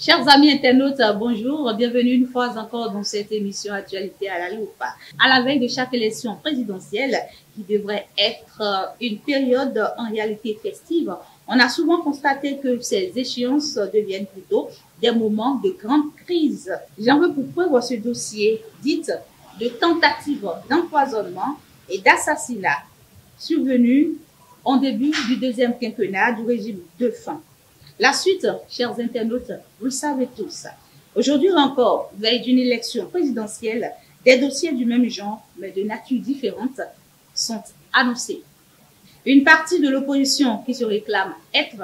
Chers amis internautes, bonjour, bienvenue une fois encore dans cette émission Actualité à la loupe. À la veille de chaque élection présidentielle, qui devrait être une période en réalité festive, on a souvent constaté que ces échéances deviennent plutôt des moments de grande crise. J'en veux pour preuve ce dossier dit de tentative d'empoisonnement et d'assassinat survenu en début du deuxième quinquennat du régime de faim. La suite, chers internautes, vous le savez tous. Aujourd'hui encore, veille d'une élection présidentielle, des dossiers du même genre, mais de nature différente, sont annoncés. Une partie de l'opposition qui se réclame être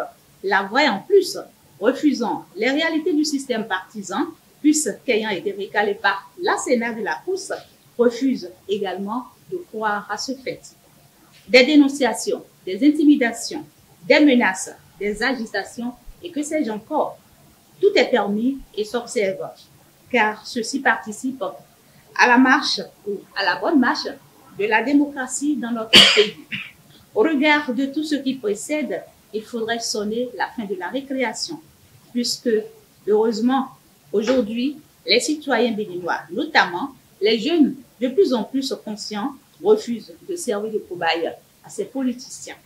la vraie en plus, refusant les réalités du système partisan, puisqu'ayant été récalé par la Sénat de la Pousse, refuse également de croire à ce fait. Des dénonciations, des intimidations, des menaces, des agitations, et que sais-je encore, tout est permis et s'observe, car ceci participe à la marche ou à la bonne marche de la démocratie dans notre pays. Au regard de tout ce qui précède, il faudrait sonner la fin de la récréation, puisque, heureusement, aujourd'hui, les citoyens béninois, notamment les jeunes de plus en plus conscients, refusent de servir de cobaye à ces politiciens.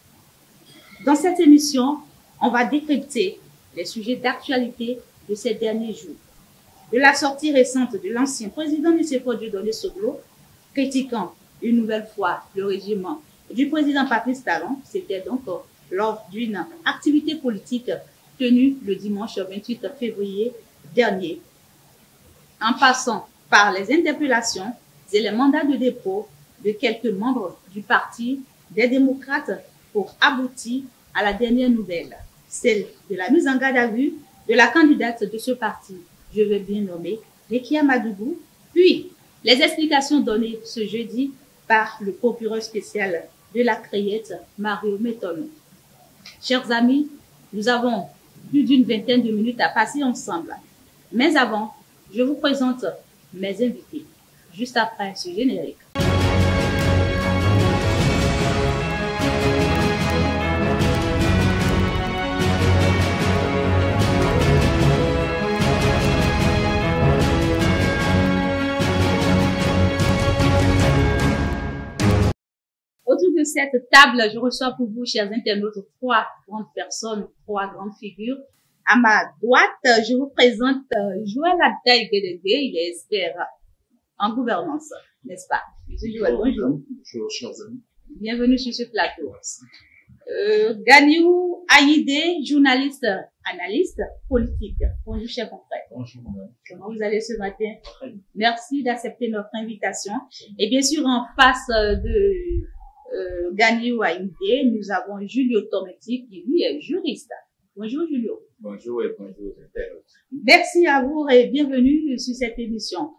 Dans cette émission, on va décrypter les sujets d'actualité de ces derniers jours. De la sortie récente de l'ancien président M. Dieudonné Soglo, critiquant une nouvelle fois le régime du président Patrice Talon, c'était donc lors d'une activité politique tenue le dimanche 28 février dernier. En passant par les interpellations et les mandats de dépôt de quelques membres du Parti des démocrates pour aboutir à la dernière nouvelle, celle de la mise en garde à vue de la candidate de ce parti, je veux bien nommer Rekia Madougou, puis les explications données ce jeudi par le procureur spécial de la Crayette, Mario Métono. Chers amis, nous avons plus d'une vingtaine de minutes à passer ensemble. Mais avant, je vous présente mes invités, juste après ce générique. Autour de cette table, je reçois pour vous, chers internautes, trois grandes personnes, trois grandes figures. À ma droite, je vous présente Joël Ataï-Guédégué, il est expert en gouvernance, n'est-ce pas? Monsieur Joël, bonjour. Bonjour, chers amis. Bienvenue sur ce plateau. Ganiou Aïdé, journaliste, analyste politique. Bonjour, cher confrère. Bonjour, madame. Comment vous allez ce matin? Merci d'accepter notre invitation. Et bien sûr, en face de Ganiou Aïdé, nous avons Julio Tometti, qui lui est juriste. Bonjour, Julio. Bonjour et bonjour, internautes. Merci à vous et bienvenue sur cette émission.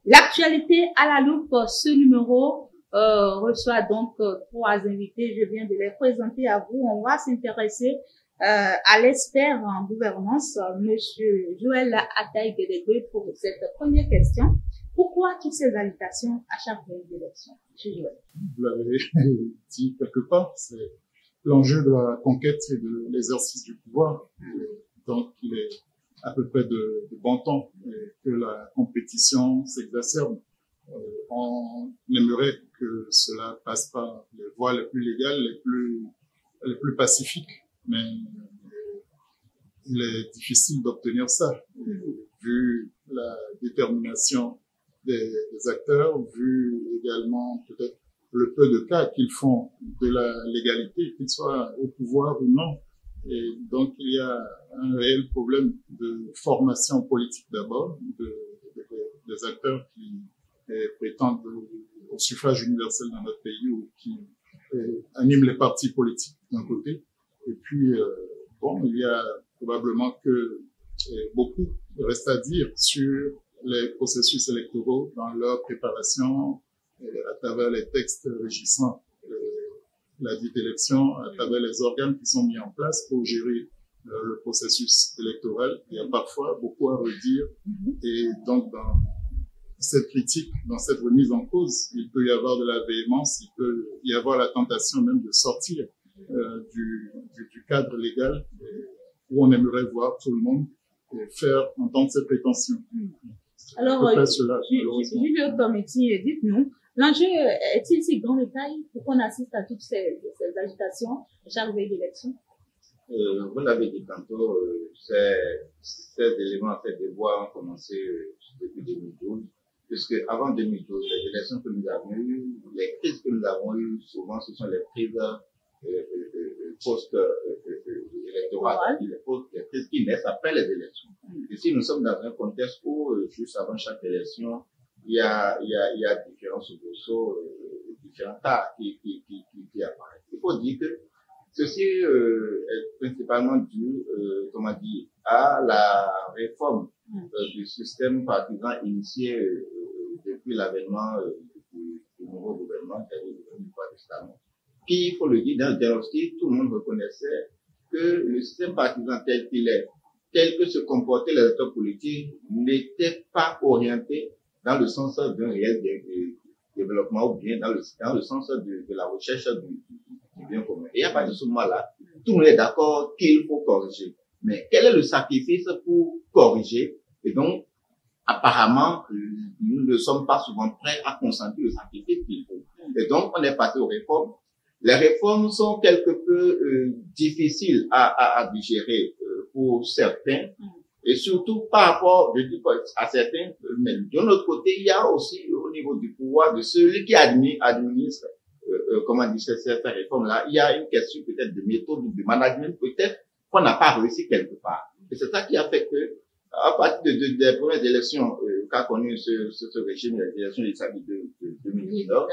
L'actualité à la loupe, ce numéro reçoit donc trois invités. Je viens de les présenter à vous. On va s'intéresser à l'expert en gouvernance, Monsieur Joël Ataï-Guédégué, pour cette première question. Pourquoi toutes ces invitations à chaque veille d'élection, Monsieur Joël? Vous l'avez dit quelque part, c'est l'enjeu de la conquête et de l'exercice du pouvoir. Donc, il est à peu près de bon temps que la compétition s'exacerbe. On aimerait que cela passe par les voies les plus légales, les plus pacifiques, mais il est difficile d'obtenir ça, vu la détermination des acteurs, vu également peut-être le peu de cas qu'ils font de la légalité, qu'ils soient au pouvoir ou non. Et donc, il y a un réel problème de formation politique d'abord, des acteurs qui prétendent au suffrage universel dans notre pays ou qui animent les partis politiques d'un côté. Et puis, il y a probablement que beaucoup reste à dire sur les processus électoraux dans leur préparation à travers les textes régissant la dite élection, à travers les organes qui sont mis en place pour gérer le processus électoral. Il y a parfois beaucoup à redire et donc dans cette critique, dans cette remise en cause, il peut y avoir de la véhémence, il peut y avoir la tentation même de sortir du cadre légal où on aimerait voir tout le monde faire entendre ses prétentions. Alors, Julio Tometti, dites-nous, l'enjeu est-il si grand de taille pour qu'on assiste à toutes ces agitations à chaque veille d'élection? Vous l'avez dit tantôt, ces éléments, ces déboires ont commencé depuis 2012, puisque avant 2012, les élections que nous avons eues, les crises que nous avons eues, souvent ce sont les crises post-électorales, les crises qui naissent après les élections. Ici, nous sommes dans un contexte où, juste avant chaque élection, il y a différents soubresauts, différents tas qui apparaissent. Il faut dire que ceci est principalement dû, à la réforme du système partisan initié depuis l'avènement du nouveau gouvernement qui a été le pouvoir récemment. Qui, il faut le dire, dans le diagnostic, tout le monde reconnaissait que le système partisan tel qu'il est, tel que se comportaient les acteurs politiques, n'était pas orienté dans le sens d'un réel développement ou bien dans le sens de la recherche du bien commun. Et à partir de ce moment-là, tout le monde est d'accord qu'il faut corriger. Mais quel est le sacrifice pour corriger? Et donc, apparemment, nous ne sommes pas souvent prêts à consentir le sacrifice qu'il faut. Et donc, on est passé aux réformes. Les réformes sont quelque peu difficiles à digérer pour certains, et surtout par rapport, je dis pas à certains, mais de l'autre côté, il y a aussi au niveau du pouvoir de celui qui administre cette réforme-là, il y a une question peut-être de méthode, de management, peut-être qu'on n'a pas réussi quelque part. Et c'est ça qui a fait que, à partir des premières élections qu'a connu ce régime, les élections législatives de 2019,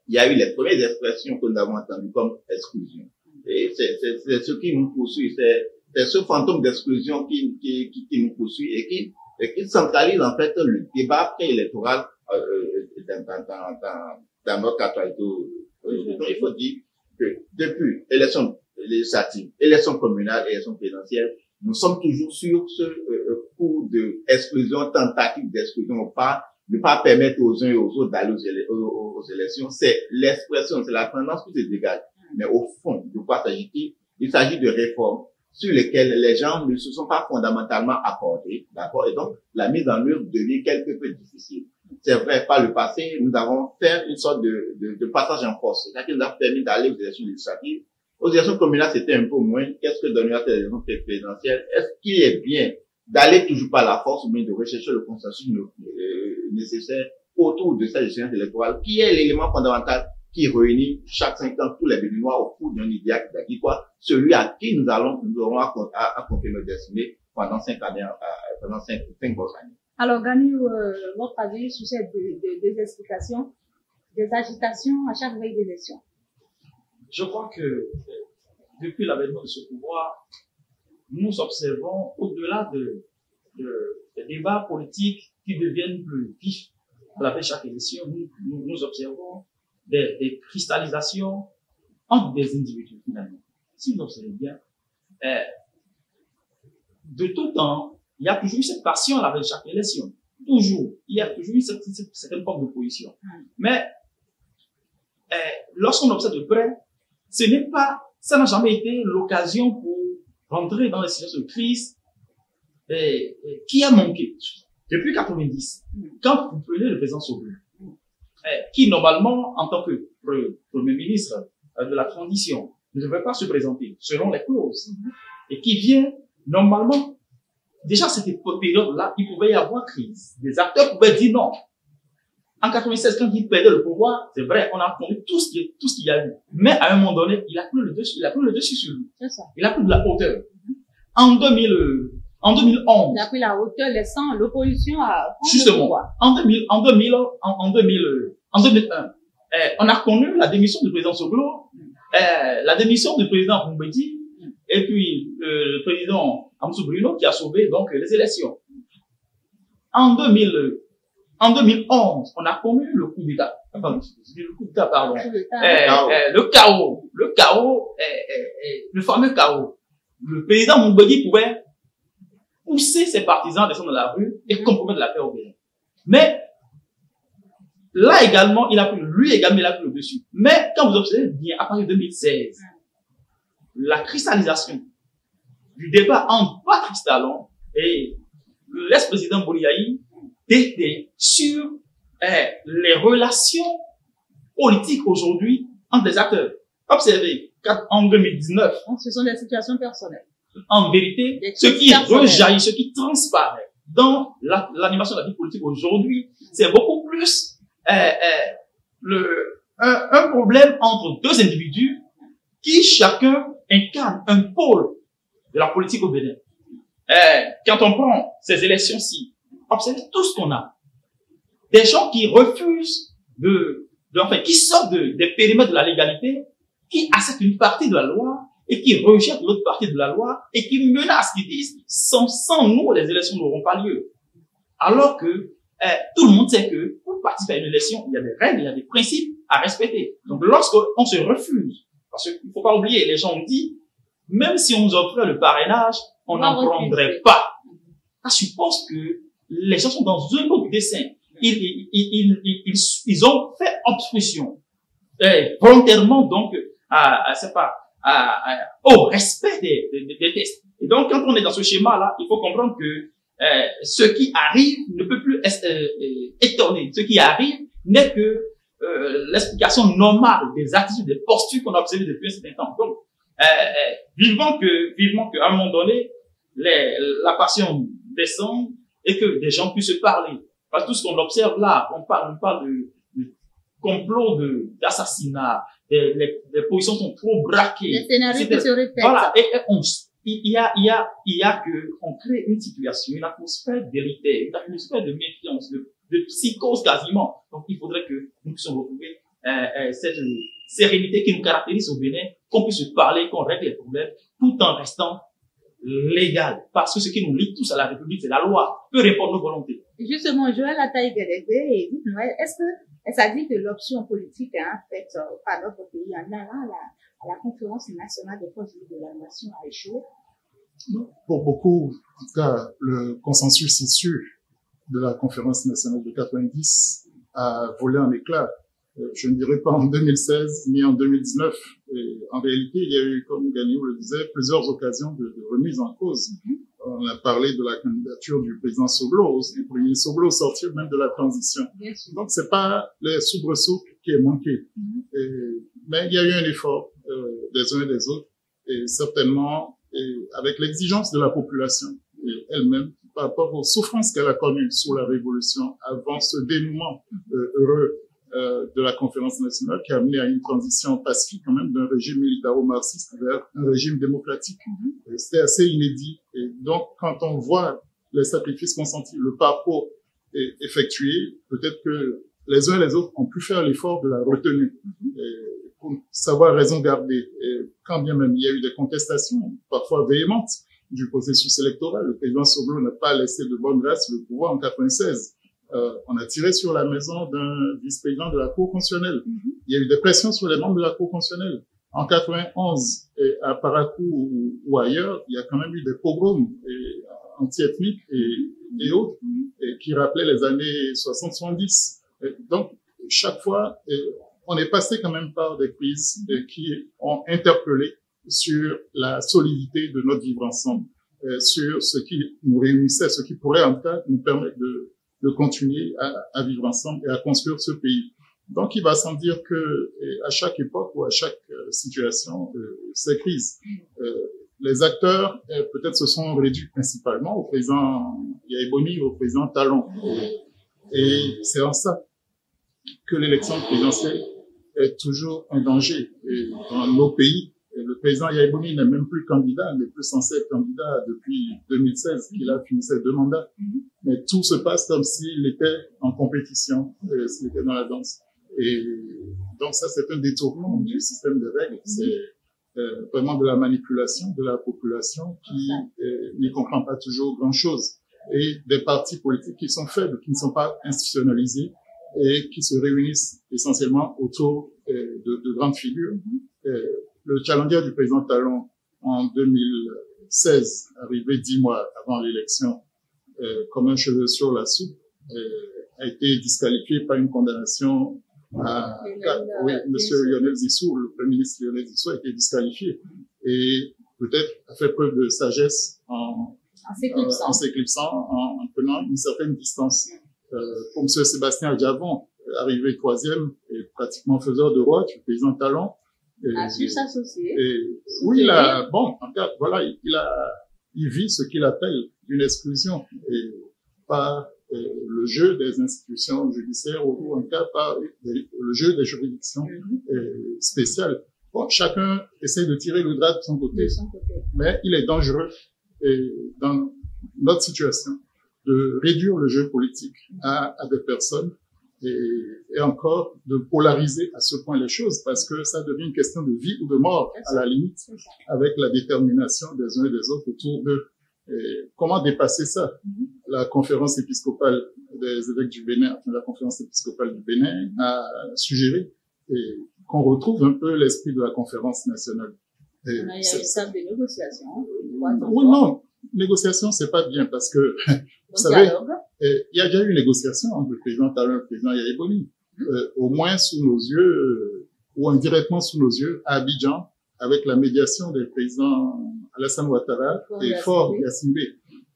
il y a eu les premières expressions que nous avons entendues comme exclusion. Et c'est ce qui nous poursuit, c'est ce fantôme d'exclusion qui nous poursuit et qui centralise en fait le débat préélectoral dans notre actualité. Il faut dire que depuis élection législative, élection communale, élection présidentielle, nous sommes toujours sur ce coup d'exclusion, tentative d'exclusion, ne pas permettre aux uns et aux autres d'aller aux élections. C'est l'expression, c'est la tendance qui se dégage. Mais au fond, de quoi s'agit-il? Il s'agit de réformes sur lesquelles les gens ne se sont pas fondamentalement accordés, d'accord? Et donc, la mise en œuvre devient quelque peu difficile. C'est vrai, par le passé, nous avons fait une sorte de passage en force. C'est ça qui nous a permis d'aller aux élections législatives. Aux élections communales, c'était un peu moins. Qu'est-ce que donnera ces élections présidentielles? Est-ce qu'il est bien d'aller toujours par la force ou bien de rechercher le consensus nécessaire autour de cette échéance électorale, qui est l'élément fondamental qui réunit chaque 5 ans tous les Béninois au cours d'un idéal qui quoi, celui à qui nous aurons à confier nos destinées pendant 5 années, pendant 5 grosses années. Alors, Gani, votre avis sur ces deux explications, des agitations à chaque veille d'élection? Je crois que depuis l'avènement de ce pouvoir, nous observons au-delà des débats politiques qui deviennent plus vifs à la fin de chaque élection, nous observons des cristallisations entre des individus, finalement. Si vous observez bien, de tout temps, il y a toujours eu cette passion à la fin de chaque élection. Toujours. Il y a toujours eu cette forme de position. Mais, lorsqu'on observe de près, ça n'a jamais été l'occasion pour rentrer dans les situations de crise qui a manqué. Depuis 90, quand vous prenez le président Soglo, qui normalement, en tant que Premier ministre de la transition, ne devrait pas se présenter selon les clauses, et qui vient, normalement, déjà cette période-là, il pouvait y avoir crise. Des acteurs pouvaient dire non. En 96, quand il perdait le pouvoir, c'est vrai, on a entendu tout ce qu'il y a eu. Mais à un moment donné, il a pris le dessus sur lui. C'est ça. Il a pris de la hauteur. En 2011. Il a pris la hauteur, laissant l'opposition à justement, le pouvoir. En 2001, on a connu la démission du président Soglo, la démission du président Mbeki, et puis le président Amsou Bruno qui a sauvé donc les élections. En 2011, on a connu le coup d'État. Le chaos, le fameux chaos. Le président Mbeki pouvait pousser ses partisans à descendre dans la rue et compromettre la paix au Bénin. Mais là également, lui également, il a pris le dessus. Mais quand vous observez bien, à partir de 2016, la cristallisation du débat entre Patrice Talon et l'ex-président Boliaï était sur les relations politiques aujourd'hui entre les acteurs. Observez, en 2019, ce sont des situations personnelles. En vérité, ce qui rejaillit, ce qui transparaît dans l'animation de la vie politique aujourd'hui, c'est beaucoup plus un problème entre deux individus qui chacun incarne un pôle de la politique au Bénin. Quand on prend ces élections-ci, observez tout ce qu'on a. Des gens qui refusent enfin, qui sortent des périmètres de la légalité, qui acceptent une partie de la loi et qui rejettent l'autre partie de la loi et qui menacent, qui disent sans nous, les élections n'auront pas lieu. Alors que tout le monde sait que pour participer à une élection, il y a des règles, il y a des principes à respecter. Donc lorsqu'on se refuse, parce qu'il ne faut pas oublier, les gens ont dit, même si on nous offrait le parrainage, on n'en prendrait pas. Ça suppose que les gens sont dans un autre dessein. Ils ont fait obstruction volontairement donc au respect des tests. Et donc quand on est dans ce schéma-là, il faut comprendre que ce qui arrive ne peut plus étonner. Ce qui arrive n'est que l'explication normale des attitudes, des postures qu'on a observées depuis un certain temps. Donc vivement que à un moment donné la passion descend et que des gens puissent se parler. Parce que tout ce qu'on observe là, on parle de complot d'assassinat, les positions sont trop braquées. Les scénarios qui se répètent. Voilà, il y a que, on crée une situation, une atmosphère d'hérité, une atmosphère de méfiance, de psychose quasiment. Donc il faudrait que nous puissions retrouver cette sérénité qui nous caractérise au Bénin, qu'on puisse se parler, qu'on règle les problèmes, tout en restant légal. Parce que ce qui nous lie tous à la République, c'est la loi. Peu importe nos volontés. Justement, Joël Ataï-Guédégbé, est-ce que ça dit que l'option politique, faite par notre pays en allant à la conférence nationale des forces de la nation a échoué? Pour beaucoup, en tout cas, le consensus issu de la conférence nationale de 90 a volé en éclats. Je ne dirais pas en 2016 ni en 2019. Et en réalité, il y a eu, comme Gagnon le disait, plusieurs occasions de remise en cause. On a parlé de la candidature du président Soglo, du premier Soglo, sortir même de la transition. Donc, c'est pas les soubresauts qui est manqué. Mais il y a eu un effort des uns et des autres, et certainement avec l'exigence de la population elle-même par rapport aux souffrances qu'elle a connues sous la Révolution avant ce dénouement heureux de la conférence nationale qui a amené à une transition pacifique quand même d'un régime militaro-marxiste vers un régime démocratique. C'était assez inédit. Et donc, quand on voit les sacrifices consentis, le parcours effectué, peut-être que les uns et les autres ont pu faire l'effort de la retenue pour savoir raison garder. Et quand bien même il y a eu des contestations, parfois véhémentes, du processus électoral, le président Soglo n'a pas laissé de bonne grâce le pouvoir en 96. On a tiré sur la maison d'un vice-président de la Cour constitutionnelle. Il y a eu des pressions sur les membres de la Cour constitutionnelle. En 91, à Parakou ou ailleurs, il y a quand même eu des pogroms anti-ethniques et autres qui rappelaient les années 60-70. Donc, chaque fois, on est passé quand même par des crises qui ont interpellé sur la solidité de notre vivre ensemble, sur ce qui nous réunissait, ce qui pourrait en tout cas nous permettre de continuer à vivre ensemble et à construire ce pays. Donc, il va sans dire que à chaque époque ou à chaque situation, ces crises, les acteurs peut-être se sont réduits principalement au président Yaïboni, au président Talon. Et c'est en ça que l'élection présidentielle est toujours un danger. Et dans nos pays, le président Yaïboni n'est même plus candidat, n'est plus censé être candidat depuis 2016, qu'il a fini ses 2 mandats. Mais tout se passe comme s'il était en compétition, s'il était dans la danse. Et donc ça, c'est un détournement du système de règles. C'est vraiment de la manipulation de la population qui n'y comprend pas toujours grand-chose. Et des partis politiques qui sont faibles, qui ne sont pas institutionnalisés et qui se réunissent essentiellement autour de grandes figures. Le challenger du président Talon en 2016, arrivé 10 mois avant l'élection, comme un cheveu sur la soupe, a été disqualifié par une condamnation à monsieur Lionel Zissou, le premier ministre Lionel Zissou a été disqualifié et peut-être a fait preuve de sagesse en en s'éclipsant, en prenant une certaine distance. Pour M. Sébastien Adjavon, arrivé 3e et pratiquement faiseur de roi, président Talon. A su s'associer. Oui, bon, en fait, voilà, il vit ce qu'il appelle une exclusion et pas le jeu des institutions judiciaires ou en tout cas pas le jeu des juridictions spéciales. Bon, chacun essaie de tirer le drap de son côté, mais il est dangereux dans notre situation de réduire le jeu politique à des personnes et encore de polariser à ce point les choses parce que ça devient une question de vie ou de mort à la limite avec la détermination des uns et des autres autour d'eux. Comment dépasser ça? La conférence épiscopale des évêques du Bénin, la conférence épiscopale du Bénin a suggéré qu'on retrouve un peu l'esprit de la conférence nationale. Il y a une table de négociation. Oui, non. Négociation, c'est pas bien parce que, vous savez, il y a déjà eu une négociation entre le président Talon et le président Yaya Boni. Au moins sous nos yeux, ou indirectement sous nos yeux, à Abidjan, avec la médiation des présidents Alassane Ouattara et Faure Yacine.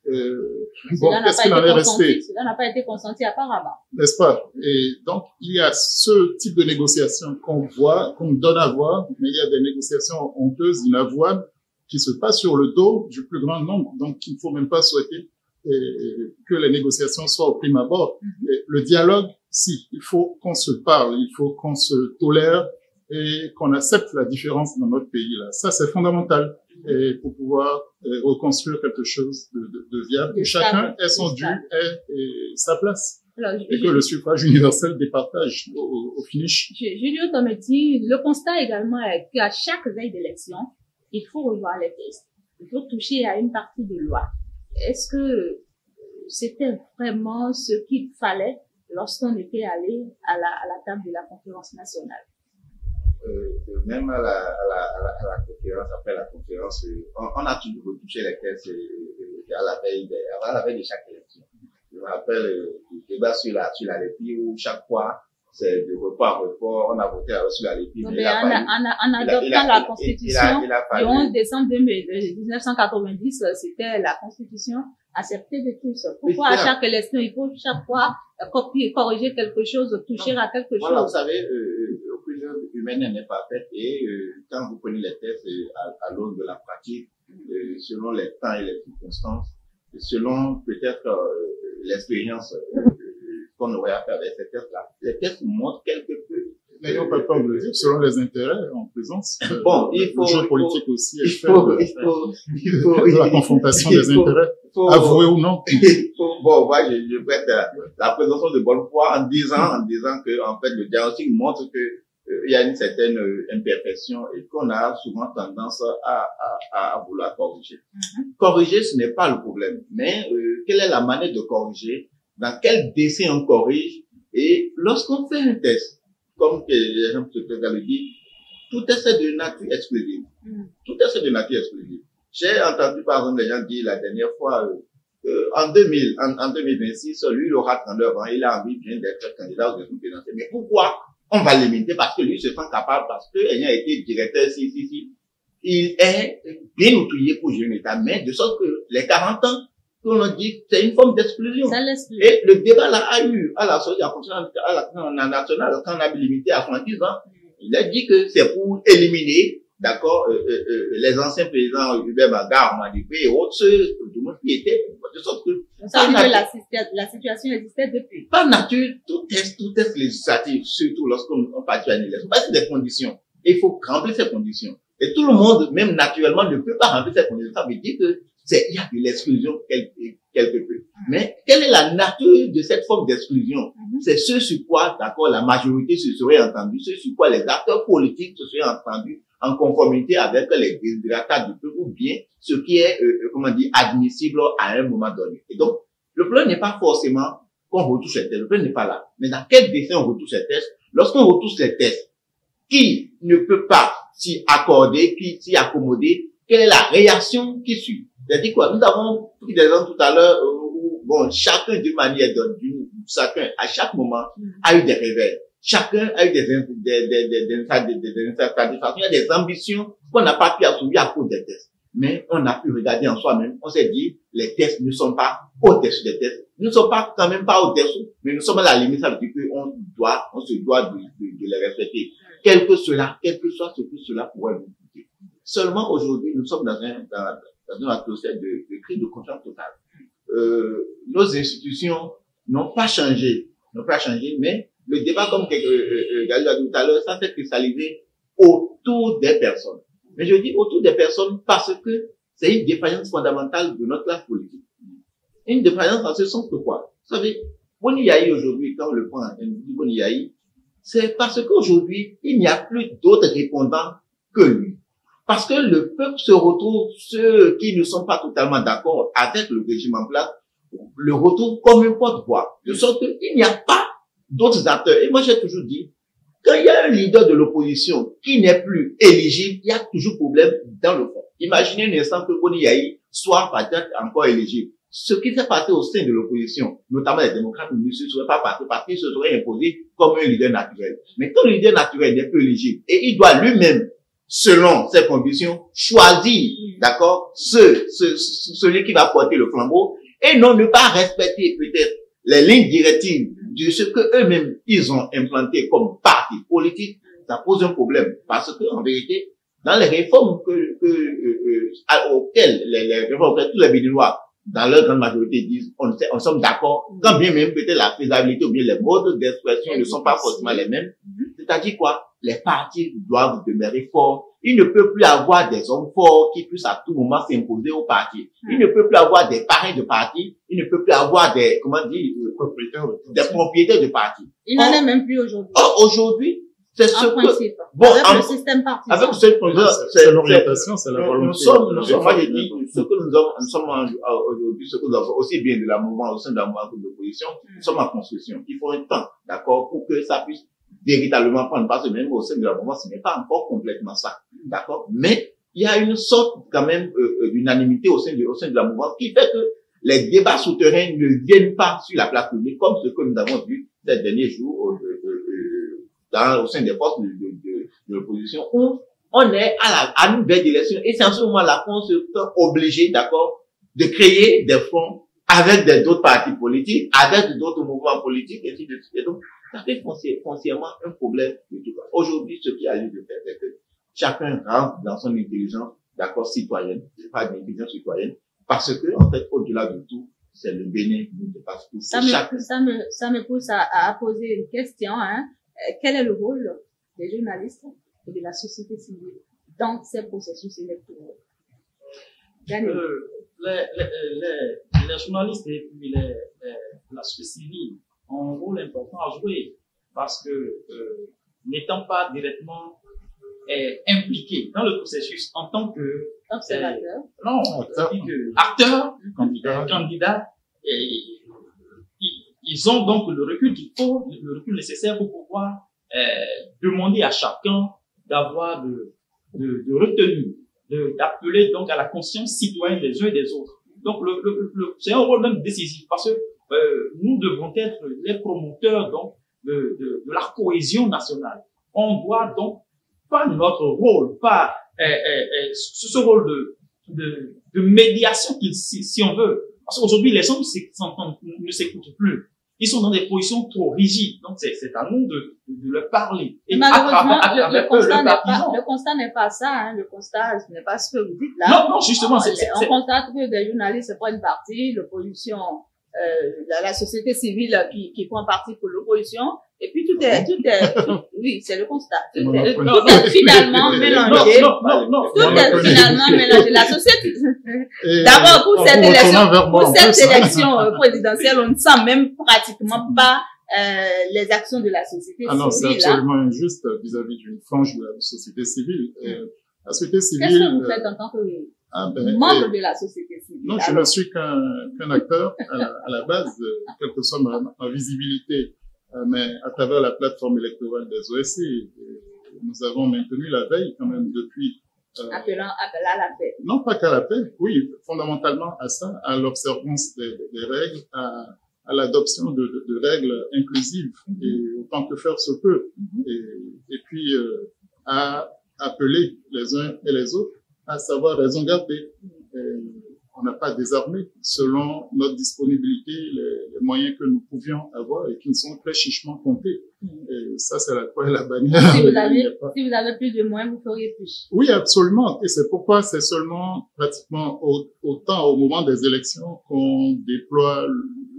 Bon, qu'est-ce qu'il en est resté? Cela n'a pas été consenti apparemment. N'est-ce pas? Et donc, il y a ce type de négociation qu'on voit, qu'on donne à voir, mais il y a des négociations honteuses, inavouables, qui se passent sur le dos du plus grand nombre. Donc, il ne faut même pas souhaiter que les négociations soient au prime abord. Le dialogue, si, il faut qu'on se parle, il faut qu'on se tolère et qu'on accepte la différence dans notre pays là. Ça, c'est fondamental. Et pour pouvoir reconstruire quelque chose de viable, que chacun ait son dû et sa place. Alors, et que le suffrage universel départage au finish. Julio Tometti, le constat également est qu'à chaque veille d'élection, il faut revoir les textes. Il faut toucher à une partie de loi. Est-ce que c'était vraiment ce qu'il fallait lorsqu'on était allé à la table de la conférence nationale? Même à la conférence, après la conférence, on a toujours retouché les textes à la veille de chaque élection. Je me rappelle le débat sur la LEPI où chaque fois, c'est de report en report, on a voté sur la LEPI. En adoptant la Constitution du 11 décembre 1990, c'était la Constitution acceptée de tous. Pourquoi à chaque élection, il faut chaque fois copier, corriger quelque chose, toucher à quelque chose? Voilà, vous savez, l'opinion humaine n'est pas faite et quand vous prenez les textes à l'aune de la pratique, selon les temps et les circonstances, selon peut-être l'expérience qu'on aurait à faire avec ces tests-là, les tests montrent quelque peu. N'ayons pas peur de le dire, selon les intérêts en présence. Bon, il faut. Le jeu politique aussi est fait de la confrontation des intérêts, avoués ou non. Bon, moi, je prête la présomption de bonne foi en disant que, en fait, le diagnostic montre que il y a une certaine imperfection et qu'on a souvent tendance à vouloir corriger. Corriger, ce n'est pas le problème, mais quelle est la manière de corriger, dans quel dessin on corrige, et lorsqu'on fait un test, comme l'exemple que tu as dit, tout test est de nature exclusive. Tout test est de nature exclusive. J'ai entendu par exemple les gens dire la dernière fois, en 2026, lui, il aura 39 ans, il a envie bien d'être candidat aux élections présidentielles. Mais pourquoi on va limiter? Parce que lui se sent capable, parce que ayant été directeur, il est bien outillé pour gérer l'État, mais de sorte que les 40 ans, qu'on a dit, c'est une forme d'exclusion. Et le débat là a eu, à la nationale, quand on a limité à 70 ans, il a dit que c'est pour éliminer, d'accord, les anciens présidents Hubert Bagar, Madipe et autres, ceux qui étaient, de sorte que, la situation existait depuis. Par nature, tout test législatif, surtout lorsqu'on partit à une élection, c'est des conditions. Et il faut remplir ces conditions. Et tout le monde, même naturellement, ne peut pas remplir ces conditions. Ça veut dire que il y a de l'exclusion quelque peu. Mais quelle est la nature de cette forme d'exclusion? C'est ce sur quoi, d'accord, la majorité se serait entendue, ce sur quoi les acteurs politiques se seraient entendus en conformité avec les désirata du peuple ou bien ce qui est, admissible à un moment donné. Et donc, le problème n'est pas forcément qu'on retouche les tests. Le problème n'est pas là. Mais dans quel dessin on retouche les tests? Lorsqu'on retouche les tests, qui ne peut pas s'y accorder, qui s'y accommoder, quelle est la réaction qui suit? C'est-à-dire quoi? Nous avons pris des exemples tout à l'heure où, chacun d'une manière chacun, à chaque moment, a eu des réveils. Chacun a eu des insatisfactions. Il y a des ambitions qu'on n'a pas pu assumer à cause des tests. mais on a pu regarder en soi-même. On s'est dit, les tests ne sont pas au-dessus des tests. Nous ne sommes pas, quand même pas au-dessus, mais nous sommes à la limite, ça veut dire qu'on se doit de les respecter. Quel que soit ce que cela pourrait nous coûter. Seulement aujourd'hui, nous sommes dans une atmosphère de crise de confiance totale. Nos institutions n'ont pas changé, mais le débat, comme Gallo a dit tout à l'heure, ça s'est cristallisé autour des personnes. Mais je dis autour des personnes parce que c'est une défaillance fondamentale de notre classe politique. Une défaillance en ce sens que quoi? Vous savez, Boni Yayi aujourd'hui, quand on le prend, Boni Yayi, c'est parce qu'aujourd'hui, il n'y a plus d'autres répondants que lui. Parce que le peuple se retrouve, ceux qui ne sont pas totalement d'accord avec le régime en place, le retrouvent comme un porte-voix. De sorte qu'il n'y a pas d'autres acteurs. Et moi, j'ai toujours dit, quand il y a un leader de l'opposition qui n'est plus éligible, il y a toujours problème dans le fond. Imaginez un instant que Boni Yayi soit peut-être encore éligible. Ce qui s'est passé au sein de l'opposition, notamment les démocrates, ne se serait pas passé parce qu'il se serait imposé comme un leader naturel. Mais quand le leader naturel n'est plus éligible et il doit lui-même, selon ses conditions, choisir, d'accord, celui qui va porter le flambeau et non ne pas respecter peut-être les lignes directives de ce que eux-mêmes ils ont implanté comme parti politique, ça pose un problème parce que en vérité, dans les réformes auxquelles les réformes auxquelles tous les Béninois dans leur grande majorité disent, on sommes d'accord, quand bien même peut-être la faisabilité ou bien les modes d'expression ne sont pas forcément les mêmes. C'est-à-dire quoi? Les partis doivent demeurer forts. Il ne peut plus avoir des hommes forts qui puissent à tout moment s'imposer au parti. Il ne peut plus avoir des parrains de parti. Il ne peut plus avoir des, des propriétaires de parti. Il n'en est même plus aujourd'hui. Aujourd'hui, c'est ce principe. Bon, avec le système partisan. Avec c'est l'orientation, c'est la volonté. Nous sommes, moi j'ai dit, ce que nous sommes aujourd'hui, ce que nous avons aussi bien de la mouvement, au sein de la mouvement d'opposition, nous sommes en construction. Il faut un temps, d'accord, pour que ça puisse véritablement prendre place, même au sein de la mouvement, ce n'est pas encore complètement ça, d'accord, mais il y a une sorte, quand même, d'unanimité au sein de la mouvement qui fait que les débats souterrains ne viennent pas sur la place publique, comme ce que nous avons vu ces derniers jours, au sein des forces de l'opposition, où on est à une veille d'élection, et c'est en ce moment-là qu'on se sent obligé, d'accord, de créer des fronts avec d'autres partis politiques, avec d'autres mouvements politiques, et ainsi de suite. Et donc, ça fait foncièrement un problème de tout ça. Aujourd'hui, ce qui a lieu de faire, c'est que chacun rentre dans son intelligence, d'accord, citoyenne, pas d'intelligence citoyenne, parce que, en fait, au-delà de tout, c'est le Bénin qui nous dépasse tout. Ça me pousse à poser une question, hein. Quel est le rôle des journalistes et de la société civile dans ces processus électoraux? Les journalistes et puis la société civile ont un rôle important à jouer parce que n'étant pas directement impliqués dans le processus en tant que observateur, acteurs, candidats, ils ont donc le recul qu'il faut, le recul nécessaire pour pouvoir demander à chacun d'avoir de retenue, d'appeler donc à la conscience citoyenne des uns et des autres. Donc c'est un rôle même décisif parce que nous devons être les promoteurs donc de la cohésion nationale. On doit donc pas notre rôle, pas ce rôle de médiation si on veut. Parce qu'aujourd'hui les gens ne s'écoutent plus. Ils sont dans des positions trop rigides. Donc, c'est à nous de leur parler. Et malheureusement, le constat n'est pas ça, hein. Le constat, ce n'est pas ce que vous dites là. Non, justement, on constate que des journalistes prennent parti, l'opposition, la société civile qui prend parti pour l'opposition. Et puis tout est, oui, c'est le constat. Tout est finalement mélangé. Tout est finalement mélangé. La société, d'abord, pour cette élection présidentielle, on ne sent même pratiquement pas, les actions de la société civile. Ah non, c'est absolument injuste vis-à-vis d'une frange de la société civile. La société civile. Qu'est-ce que vous faites en tant que membre de la société civile? Non, je ne suis qu'un acteur à la base, quelle que soit ma visibilité. Mais à travers la plateforme électorale des OSC, nous avons maintenu la veille quand même depuis. Appelant à la paix. Non, pas qu'à la paix, oui, fondamentalement à ça, à l'observance des règles, à l'adoption de règles inclusives, et autant que faire se peut, et puis à appeler les uns et les autres à savoir raison garder. On n'a pas désarmé selon notre disponibilité les moyens que nous pouvions avoir et qui nous sont très chichement comptés. Et ça, c'est la croix et la bannière. Si vous avez plus de moyens, vous feriez plus. Oui, absolument. Et c'est pourquoi c'est seulement pratiquement au moment des élections qu'on déploie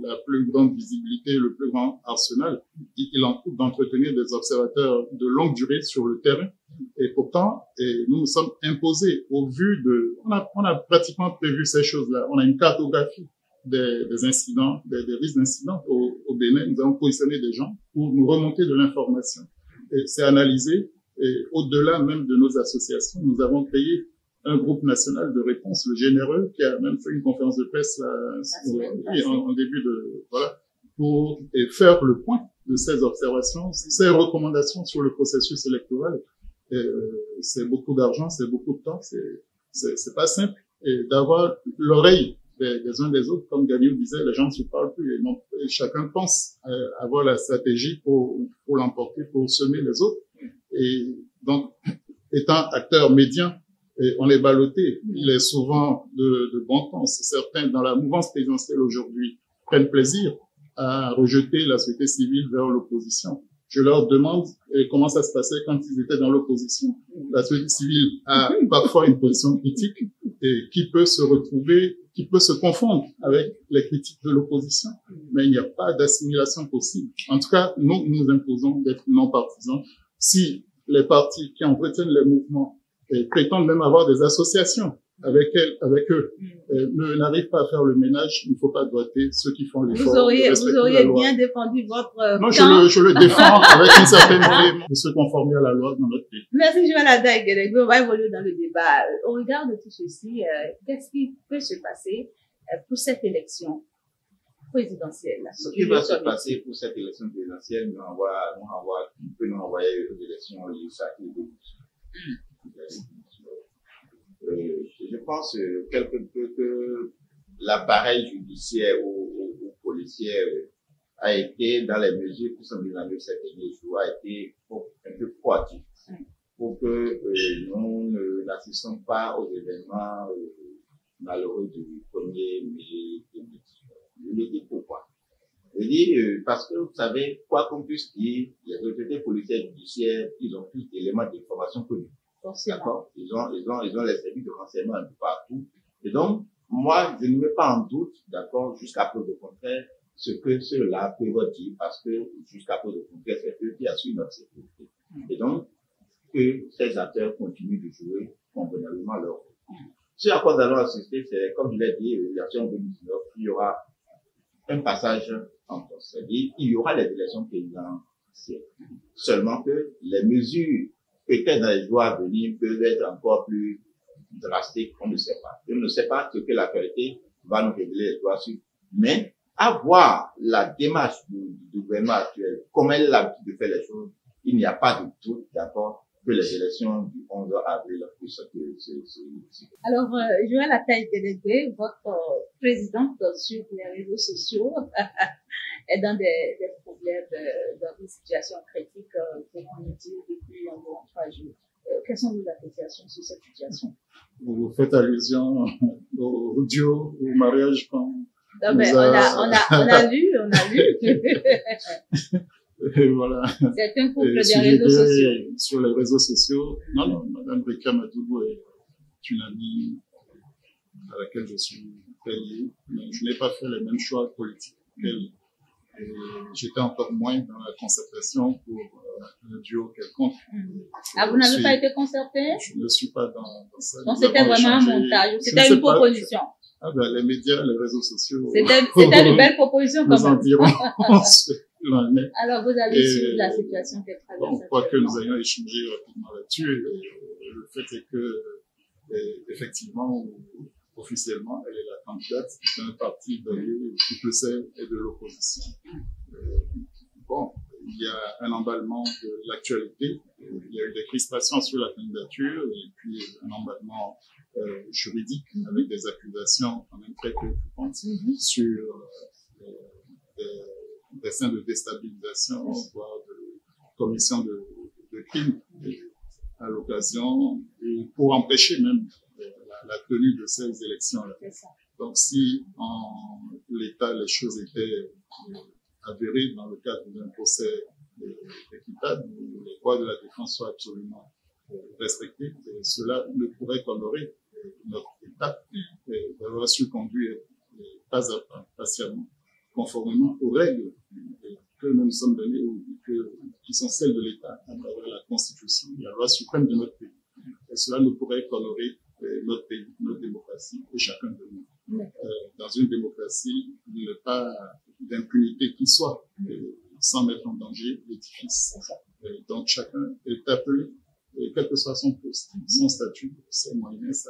la plus grande visibilité, le plus grand arsenal. Il en coûte d'entretenir des observateurs de longue durée sur le terrain. Et pourtant, nous nous sommes imposés au vu de, on a pratiquement prévu ces choses-là. On a une cartographie des incidents, des risques d'incidents au Bénin. Nous avons positionné des gens pour nous remonter de l'information. Et c'est analysé. Et au-delà même de nos associations, nous avons créé un groupe national de réponse, le Généreux, qui a même fait une conférence de presse là, en début de, voilà, pour faire le point de ces observations, ces recommandations sur le processus électoral. C'est beaucoup d'argent, c'est beaucoup de temps, c'est pas simple. Et d'avoir l'oreille des uns des autres, comme Gagnon disait, les gens ne se parlent plus et chacun pense avoir la stratégie pour l'emporter, pour semer les autres. Et donc, étant acteur médian, on est ballotté. Il est souvent de bon temps. Certains, dans la mouvance présidentielle aujourd'hui, prennent plaisir à rejeter la société civile vers l'opposition. Je leur demande comment ça se passait quand ils étaient dans l'opposition. La société civile a parfois une position critique et qui peut se retrouver, qui peut se confondre avec les critiques de l'opposition, mais il n'y a pas d'assimilation possible. En tout cas, nous imposons d'être non partisans. Si les partis qui entretiennent les mouvements prétendent même avoir des associations avec eux, n'arrivent pas à faire le ménage, il ne faut pas doiter ceux qui font l'effort. Vous auriez bien défendu votre Non, je le défends avec une certaine idée de se conformer à la loi dans notre pays. Merci, Joël Adaï. On va évoluer dans le débat. Au regard de tout ceci, qu'est-ce qui peut se passer pour cette élection présidentielle? Ce qui va se passer pour cette élection présidentielle peut nous envoyer aux élections législatives. Je pense quelque peu que l'appareil judiciaire ou policier a été, dans les mesures qui sont mises en œuvre ces derniers jours, a été un peu proactif pour que nous n'assistons pas aux événements malheureux du 1er mai 2019. Je le dis pourquoi. Je dis parce que vous savez, quoi qu'on puisse dire, les autorités policières et judiciaires, ils ont plus d'éléments d'information que nous. D'accord? Ils ont les services de renseignement un peu partout. Et donc, moi, je ne mets pas en doute, d'accord, jusqu'à preuve de contraire, ce que ceux-là peuvent dire, parce que jusqu'à preuve de contraire, c'est eux qui assurent notre sécurité. Et donc, que ces acteurs continuent de jouer convenablement leur rôle. Ce à quoi nous allons assister, c'est, comme je l'ai dit, l'élection 2019, il y aura un passage entre, c'est-à-dire, il y aura les élections présidentielles. Seulement que les mesures peut-être dans les jours à venir peuvent être encore plus drastiques, on ne sait pas. Je ne sais pas ce que l'actualité va nous révéler les doigts sur. Mais, à voir la démarche du gouvernement actuel, comment elle a l'habitude de faire les choses, il n'y a pas de doute, d'accord, que les élections du 11 avril puissent se. Alors, Joël Adaï, votre présidente sur les réseaux sociaux, est dans des problèmes, dans une situation critique, comment le dire, depuis environ 3 jours. Quelles sont vos appréciations sur cette situation? Vous faites allusion au duo, au mariage quand non, mais on a lu. Et voilà. C'est un couple des réseaux sociaux. Sur les réseaux sociaux. Non, Madame Rika Madougou est une amie à laquelle je suis très lié, mais je n'ai pas fait les mêmes choix politiques qu'elle. Et j'étais encore moins dans la concertation pour un duo quelconque. Ah, vous n'avez pas été concerté? Je ne suis pas dans ça. Donc c'était vraiment un montage, c'était une proposition. Ah ben, les médias, les réseaux sociaux. C'était une belle proposition quand même. Nous en dirons ce qu'il en est. Alors vous avez suivi la situation qui est traversée. Bon, quoi que nous ayons échangé rapidement là-dessus, le fait est que, effectivement, officiellement, elle est la candidate d'un parti qui peut être et de l'opposition. Bon, il y a un emballement de l'actualité, il y a eu des crispations sur la candidature et puis un emballement juridique avec des accusations quand même très préoccupantes sur des scènes de déstabilisation, voire de commission de crimes à l'occasion, et pour empêcher même la tenue de ces élections-là. Donc, si en l'état, les choses étaient avérées dans le cadre d'un procès équitable, où les droits de la défense soient absolument respectés, cela ne pourrait qu'honorer notre État d'avoir su conduire pas à pas, patiemment, conformément aux règles que nous nous sommes données, qui sont celles de l'État, à travers la Constitution, la loi suprême de notre pays. Et cela ne pourrait qu'honorer notre pays, notre démocratie et chacun de nous. Dans une démocratie, il n'y a pas d'impunité qui soit, sans mettre en danger l'édifice. Donc chacun est appelé, quel que soit son poste, son statut, ses moyens,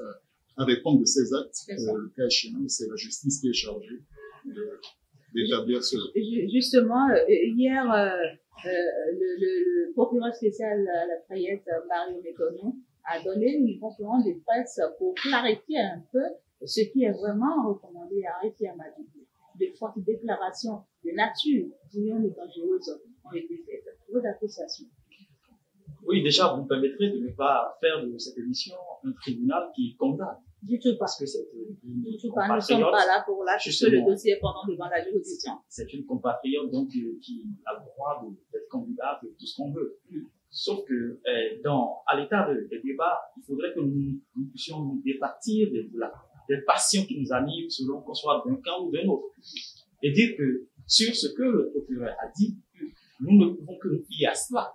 à répondre de ses actes. Le cas échéant, c'est la justice qui est chargée d'établir cela. Justement, hier, le procureur spécial à la Fayette, Mario Mécono, a donné une conférence de presse pour clarifier un peu ce qui est vraiment recommandé à Arrêté Amadou. De fortes déclarations de nature, disons, dangereuses ont été faites. Vos appréciations? Oui, déjà, vous me permettrez de ne pas faire de cette émission un tribunal qui condamne. Du tout, parce que c'est du tout pas. Nous ne sommes pas là pour lâcher le dossier pendant devant la juridiction. C'est une compatriote donc qui a le droit d'être candidate et tout ce qu'on veut. Sauf que à l'état des débats, il faudrait que nous puissions nous départir des passions qui nous animent selon qu'on soit d'un camp ou d'un autre. Et dire que sur ce que le procureur a dit, nous ne pouvons que nous fier à cela.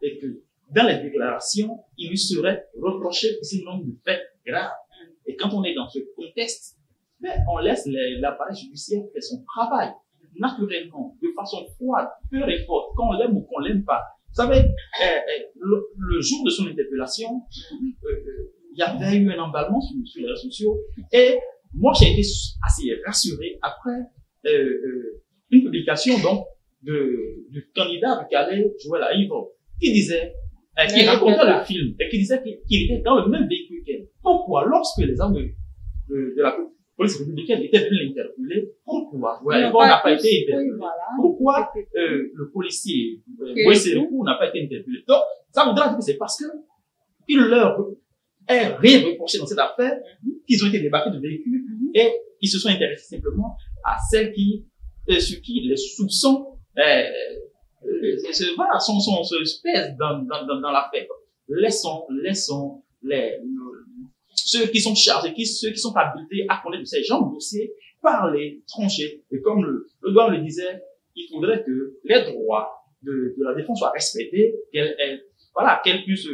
Et que dans les déclarations, il lui serait reproché un certain nombre de faits graves. Et quand on est dans ce contexte, on laisse l'appareil judiciaire faire son travail naturellement, de façon froide, peu importe, qu'on l'aime ou qu'on l'aime pas. Vous savez, le jour de son interpellation, il y avait eu un emballement sur les réseaux sociaux, et moi j'ai été assez rassuré après une publication donc du candidat qui allait jouer la Ivo, qui disait, qui racontait le film, et qui disait qu'il était dans le même véhicule qu'elle. Pourquoi, lorsque les hommes de la police républicaine étaient venus l'interpeller, pourquoi on n'a pas été interpellé? Pourquoi le policier Boissékou n'a pas été interpellé? Donc, ça voudrait dire que c'est parce que il leur est rien reproché dans cette affaire qu'ils ont été débarqués de véhicules et ils se sont intéressés simplement à celles sur qui les soupçons se pèsent dans l'affaire. Laissons ceux qui sont chargés, ceux qui sont habilités à connaître de ces genres de dossiers par les tranchées. Et comme le douane le disait, il faudrait que les droits de la défense soient respectés, qu'elle puisse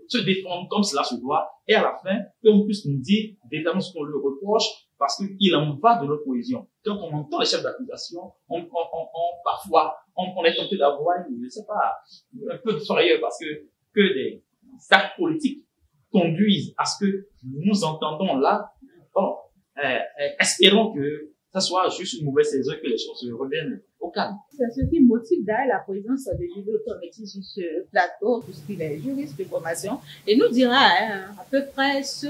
se défendre comme cela se doit, et à la fin, qu'on puisse nous dire détaillement ce qu'on lui reproche, parce qu'il en va de notre cohésion. Quand on entend les chefs d'accusation, parfois, on est tenté d'avoir, je ne sais pas, un peu de frayeur, parce que des actes politiques conduisent à ce que nous entendons là. Bon, espérons que ça soit juste une mauvaise saison et que les choses reviennent au calme. C'est ce qui motive d'ailleurs la présence de Jules Otométis sur ce plateau, puisqu'il est juriste de formation, et nous dira à peu près ce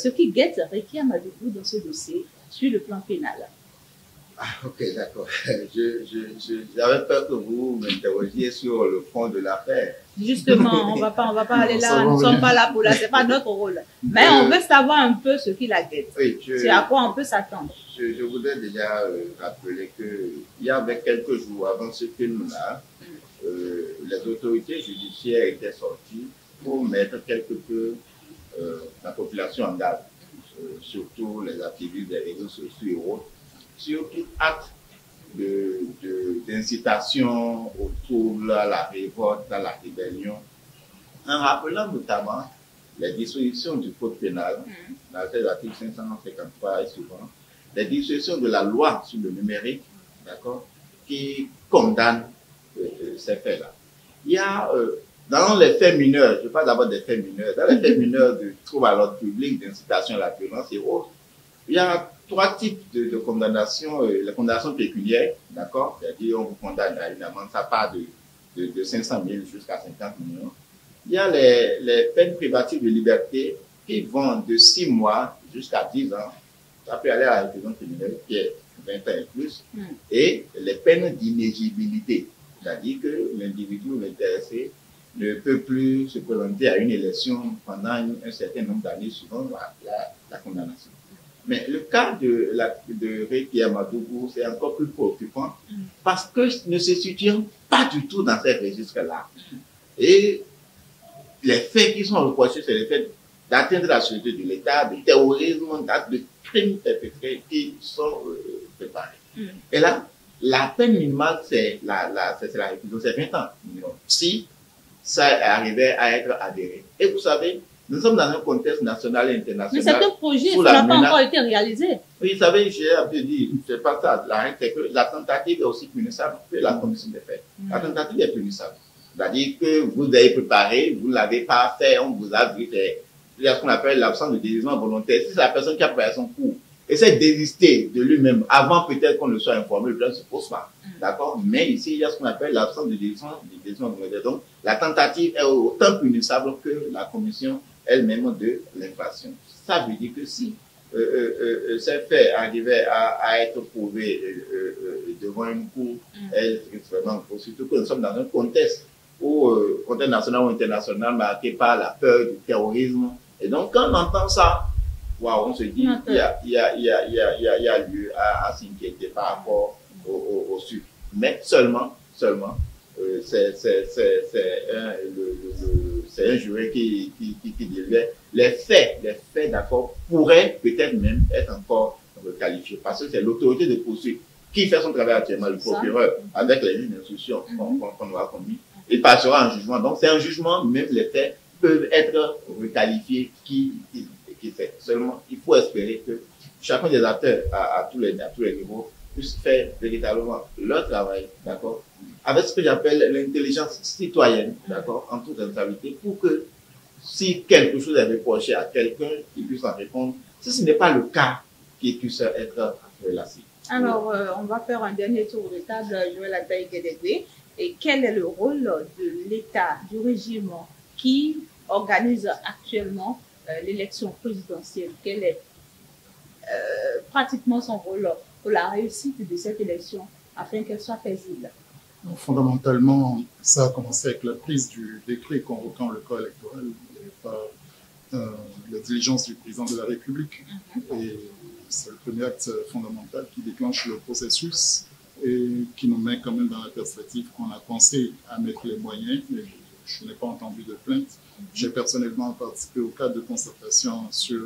qui guette Réki Amadou dans ce dossier sur le plan pénal. Ah, ok, d'accord. J'avais peur que vous m'interrogiez sur le fond de l'affaire. Justement, on va pas aller là, nous ne sommes pas là pour là, c'est pas notre rôle. Mais on veut savoir un peu ce qui la guette. Oui, c'est à quoi on peut s'attendre. Je voudrais déjà rappeler que il y avait quelques jours avant ce film-là, les autorités judiciaires étaient sorties pour mettre quelque peu la population en garde, surtout les activistes des réseaux sociaux et autres, sur tout acte d'incitation au trouble, à la révolte, à la rébellion, en rappelant notamment les dispositions du code pénal, dans l'article 553 et suivant, les dispositions de la loi sur le numérique, d'accord, qui condamnent ces faits-là. Il y a dans les faits mineurs, je parle d'abord des faits mineurs, dans les faits mineurs de trouble à l'ordre public, d'incitation à la violence et autres, il y a trois types de condamnation. La condamnation pécuniaire, d'accord, c'est-à-dire on vous condamne à une amende, ça part de 500 000 jusqu'à 50 millions. Il y a les peines privatives de liberté qui vont de 6 mois jusqu'à 10 ans. Ça peut aller à la prison criminelle qui est 20 ans et plus. Et les peines d'inéligibilité, c'est-à-dire que l'individu ou l'intéressé ne peut plus se présenter à une élection pendant un certain nombre d'années suivant la condamnation. Mais le cas de Réki Amadougou, c'est encore plus préoccupant parce que ne se situe pas du tout dans ces registres-là. Et les faits qui sont reprochés, c'est les faits d'atteindre la sécurité de l'État, de terrorisme, d'actes de crimes perpétrés qui sont préparés. Et là, la peine minimale, c'est la réclusion, c'est 20 ans. Si ça arrivait à être adhéré. Et vous savez, nous sommes dans un contexte national et international. Mais certains projets, ça n'a pas encore été réalisé. Oui, vous savez, j'ai un peu dit, c'est pas ça. La règle, c'est que la tentative est aussi punissable que la commission des faits. La tentative est punissable. C'est-à-dire que vous avez préparé, vous ne l'avez pas fait, on vous a dit, il y a ce qu'on appelle l'absence de désistement volontaire. Si c'est la personne qui a préparé son cours, essaie de désister de lui-même avant peut-être qu'on ne soit informé, le plan ne se pose pas. D'accord? Mais ici, il y a ce qu'on appelle l'absence de désistement volontaire. Donc, la tentative est autant punissable que la commission elle-même de l'infraction. Ça veut dire que si ces faits arrivaient à être prouvés devant une cour, elle est extrêmement grosse. Surtout que nous sommes dans un contexte contexte national ou international marqué par la peur du terrorisme. Et donc, quand on entend ça, waouh, on se dit il y a lieu à s'inquiéter par rapport au sucre. Mais seulement, c'est un jury qui disait les faits, d'accord, pourraient peut-être même être encore qualifiés. Parce que c'est l'autorité de poursuite qui fait son travail actuellement, le procureur, avec les juges d'instruction qu'on aura commis. Il passera en jugement. Donc, c'est un jugement, même les faits peuvent être requalifiés qui fait. Seulement, il faut espérer que chacun des acteurs à tous les niveaux puisse faire véritablement leur travail, d'accord, avec ce que j'appelle l'intelligence citoyenne, d'accord, en toute responsabilité, pour que si quelque chose est reproché à quelqu'un, il puisse en répondre. Si ce n'est pas le cas, qu'il puisse être relâché. Alors, on va faire un dernier tour de table, Joël Ataï-Guédégué. Et quel est le rôle de l'État, du régime qui organise actuellement l'élection présidentielle? Quel est pratiquement son rôle pour la réussite de cette élection afin qu'elle soit paisible? Fondamentalement, ça a commencé avec la prise du décret convoquant le corps électoral par la diligence du président de la République. Et c'est le premier acte fondamental qui déclenche le processus et qui nous met quand même dans la perspective qu'on a pensé à mettre les moyens. Mais je n'ai pas entendu de plainte. J'ai personnellement participé au cadre de concertation sur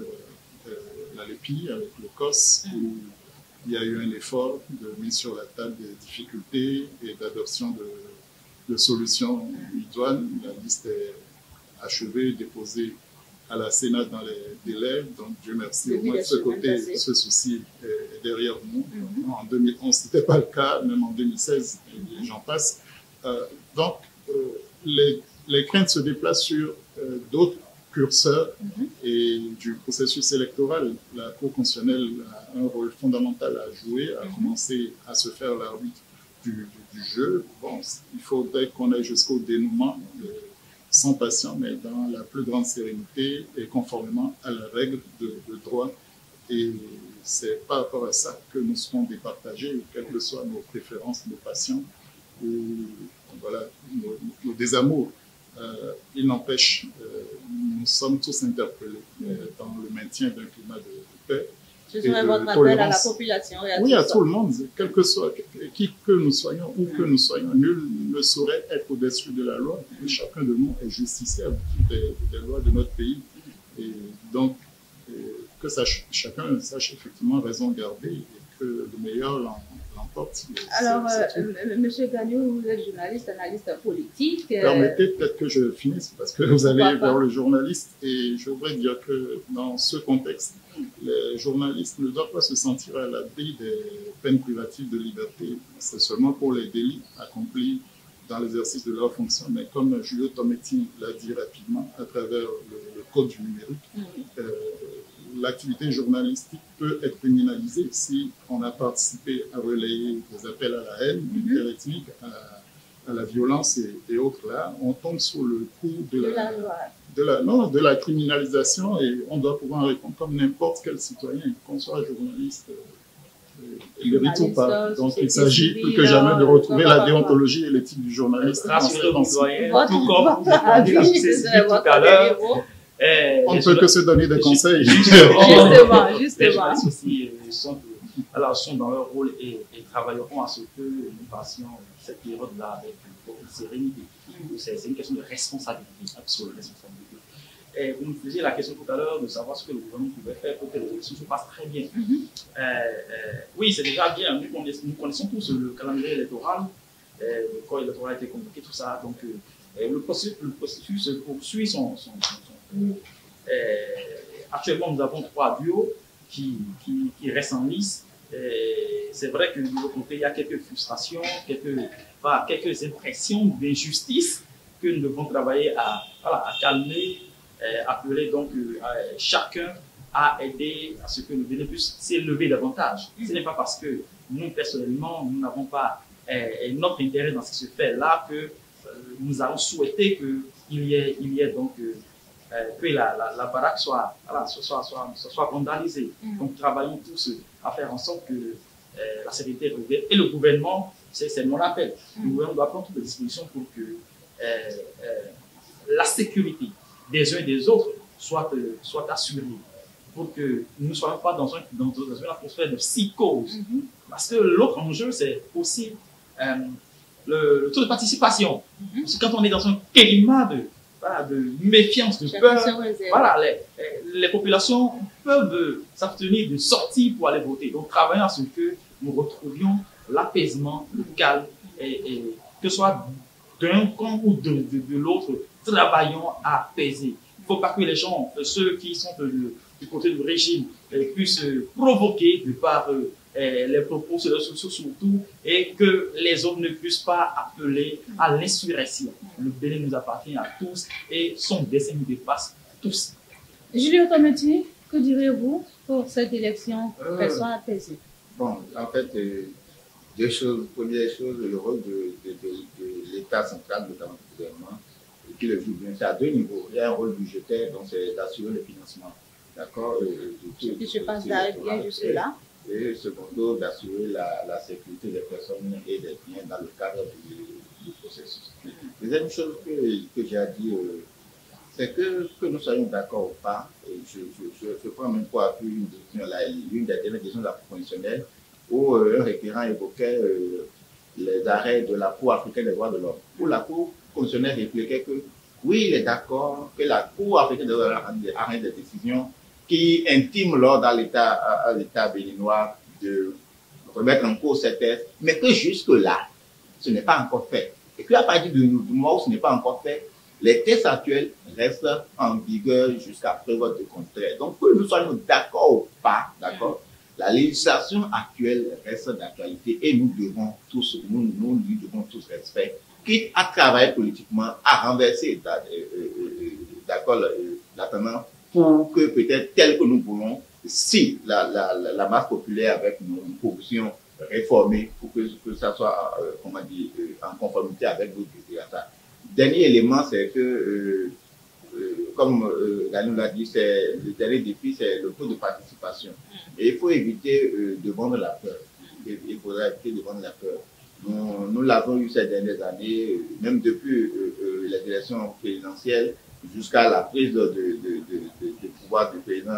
la LEPI avec le COS, où il y a eu un effort de mise sur la table des difficultés et d'adoption de solutions idoines. La liste est achevée, déposée à la Sénat dans les délais. Donc, Dieu merci, au moins de ce côté, ce souci est derrière nous. En 2011, ce n'était pas le cas, même en 2016, j'en passe. Donc, les craintes se déplacent sur d'autres curseurs et du processus électoral. La Cour constitutionnelle a un rôle fondamental à jouer, à commencer à se faire l'arbitre du jeu. Bon, il faudrait qu'on aille jusqu'au dénouement, sans passion, mais dans la plus grande sérénité et conformément à la règle de droit. Et c'est par rapport à ça que nous serons départagés, quelles que soient nos préférences, nos passions ou voilà, nos désamours. Il n'empêche, nous sommes tous interpellés dans le maintien d'un climat de paix. Ce serait votre appel à la population. Oui, à tout le monde, quel que soit, qui que nous soyons, où que nous soyons. Nul ne saurait être au-dessus de la loi. Et chacun de nous est justiciable des lois de notre pays. Et donc, que chacun sache effectivement raison garder et que le meilleur l'emporte. Alors, M. Gagnou, vous êtes journaliste, analyste politique. Permettez peut-être que je finisse, parce que vous allez vers le journaliste, et je voudrais dire que dans ce contexte, les journalistes ne doivent pas se sentir à l'abri des peines privatives de liberté. C'est seulement pour les délits accomplis dans l'exercice de leur fonction, mais comme Julio Tometti l'a dit rapidement à travers le code du numérique, l'activité journalistique peut être criminalisée si on a participé à relayer des appels à la haine interethnique, à la violence et autres. Là, on tombe sous le coup de la criminalisation et on doit pouvoir répondre comme n'importe quel citoyen, qu'on soit journaliste, il mérite ou pas. Donc, il s'agit plus que jamais de retrouver la déontologie et l'éthique du journaliste. Rassurer l'employé, tout comme votre vous avez avis, dit c'est tout à l'heure. On ne peut que se donner des conseils. Justement. Les journalistes aussi sont dans leur rôle et travailleront à ce que nous passions cette période-là avec beaucoup de sérénité. C'est une question de responsabilité, absolue responsabilité. Et vous nous posiez la question tout à l'heure de savoir ce que le gouvernement pouvait faire pour que les élections se passent très bien. Oui, c'est déjà bien. Nous connaissons tous le calendrier électoral, le corps électoral a été convoqué, tout ça. Donc, le processus poursuit son cours. Actuellement, nous avons 3 duos qui restent en lice. C'est vrai que de l'autre côté, il y a quelques frustrations, quelques impressions d'injustice que nous devons travailler à calmer, appeler donc chacun à aider à ce que le bénéfice s'élève davantage. Ce n'est pas parce que nous, personnellement, nous n'avons pas notre intérêt dans ce qui se fait là que nous allons souhaiter qu'il y ait donc que la baraque soit vandalisée. Donc, travaillons tous à faire en sorte que la sécurité revienne. Et le gouvernement, c'est mon appel. Le gouvernement doit prendre toutes les dispositions pour que la sécurité des uns et des autres soit assurée. Pour que nous ne soyons pas dans une atmosphère de psychose. Parce que l'autre enjeu, c'est aussi le taux de participation. Parce que quand on est dans un climat de méfiance, de peur, les populations peuvent s'abstenir de sortir pour aller voter. Donc, travaillons à ce que nous retrouvions l'apaisement, le calme, et que ce soit d'un camp ou de l'autre, travaillons à apaiser. Il ne faut pas que les gens, ceux qui sont du côté du régime, puissent provoquer de par les propos sur les réseaux sociaux surtout, et que les autres ne puissent pas appeler à l'insurrection. Le Bénin nous appartient à tous et son destin nous dépasse tous. Julien Tometi, que direz-vous pour cette élection, qu'elle soit apaisée? Bon, en fait, deux choses. Première chose, le rôle de l'État central, notamment du gouvernement, qui le joue bien, c'est à 2 niveaux. Il y a un rôle budgétaire, donc c'est d'assurer le financement. D'accord, ce qui se passe bien jusque-là. Et secondo, d'assurer la sécurité des personnes et des biens dans le cadre du processus. Deuxième chose que j'ai à dire, c'est que nous soyons d'accord ou pas, je prends même pour appui l'une des dernières décisions de la Cour constitutionnelle où un requérant évoquait les arrêts de la Cour africaine des droits de l'homme, où la Cour constitutionnelle répliquait que oui, il est d'accord que la Cour africaine des droits de l'homme arrête des décisions qui intime l'ordre à l'État béninois de remettre en cause ces tests, mais que jusque-là, ce n'est pas encore fait. Et qu'à partir du moment où ce n'est pas encore fait, les tests actuels restent en vigueur jusqu'à preuve de contraire. Donc, que nous soyons d'accord ou pas, d'accord, la législation actuelle reste d'actualité et nous lui devons tous respect, quitte à travailler politiquement, à renverser d'accord, la tendance pour que peut-être tel que nous voulons, si la masse populaire avec une position réformée, pour que ça soit en conformité avec d'autres désirata. Dernier élément, c'est que, comme Ganou l'a dit, le dernier défi, c'est le taux de participation. Et il faut éviter de vendre la peur. Il faudra éviter de vendre la peur. Nous l'avons eu ces dernières années, même depuis les élections présidentielles, jusqu'à la prise de pouvoir du président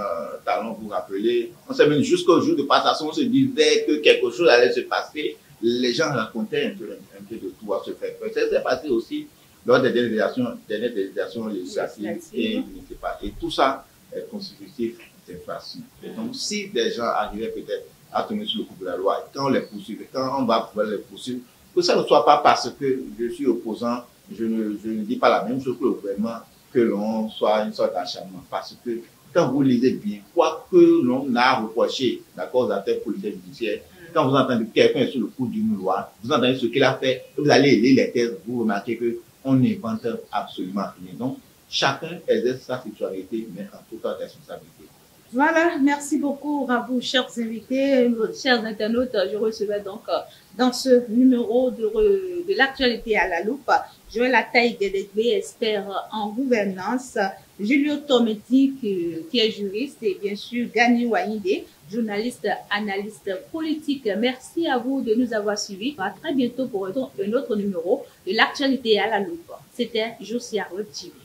Talon, vous rappelez. On s'est même jusqu'au jour de passation, on se disait que quelque chose allait se passer. Les gens racontaient un peu de tout à se faire. Ça s'est passé aussi lors des dernières élections législatives et municipales. Et tout ça est constitutif d'infraction. Donc, si des gens arrivaient peut-être à tenir sur le coup de la loi, quand on les poursuit, quand on va pouvoir les poursuivre, que ça ne soit pas parce que je suis opposant, je ne dis pas la même chose que le gouvernement, que l'on soit une sorte d'acharnement. Parce que quand vous lisez bien, quoi que l'on a reproché d'accord, aux acteurs politiques judiciaires, quand vous entendez quelqu'un sur le coup d'une loi, vous entendez ce qu'il a fait, vous allez lire les thèses, vous remarquez qu'on n'invente absolument rien. Donc, chacun exerce sa citoyenneté, mais en toute responsabilité. Voilà, merci beaucoup à vous, chers invités, chers internautes. Je recevais donc dans ce numéro de l'actualité à la loupe Joël Ataï Guédégbé, expert en gouvernance, Julio Tometti, qui est juriste, et bien sûr Gani Waïndé, journaliste, analyste politique. Merci à vous de nous avoir suivis. À très bientôt pour un autre numéro de l'actualité à la loupe. C'était Josia Web TV.